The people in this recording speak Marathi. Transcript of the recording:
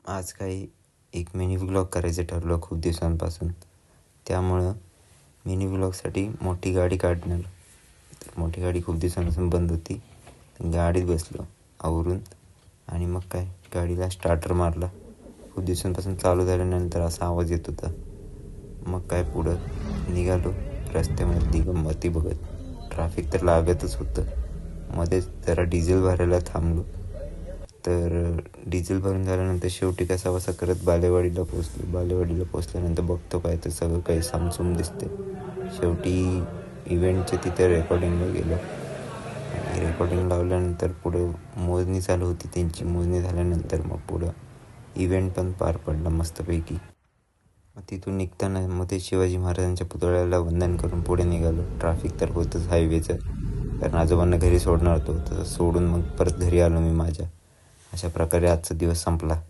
आज काही एक मिनी व्लॉग करायचं ठरलं खूप दिवसांपासून. त्यामुळं मिनी व्लॉगसाठी मोठी गाडी काढणार. तर मोठी गाडी खूप दिवसांपासून बंद होती. गाडीत बसलो आवरून आणि मग काय गाडीला स्टार्टर मारला. खूप दिवसांपासून चालू झाल्यानंतर असा आवाज येत होता. मग काय पुढं निघालो. रस्त्यामध्ये गंमती बघत. ट्रॅफिक तर लागतच होतं. मध्येच जरा डिझेल भरायला थांबलो. तर डिझेल भरून झाल्यानंतर शेवटी कसाबसा करत बालेवाडीला पोचल्यानंतर बघतो काय तर सगळं काही सामसूम दिसते. शेवटी इव्हेंटच्या तिथे रेकॉर्डिंगला गेलो आणि रेकॉर्डिंग लावल्यानंतर पुढं मोजणी चालू होती. त्यांची मोजणी झाल्यानंतर मग पुढं इव्हेंट पण पार पडला मस्तपैकी. मग तिथून निघताना मग ते शिवाजी महाराजांच्या पुतळ्याला वंदन करून पुढे निघालो. ट्रॅफिक तर होतंच हायवेचं, कारण आजोबांना घरी सोडणार होतो. तर सोडून मग परत घरी आलो मी माझ्या. अशा प्रकारे आजचा दिवस संपला.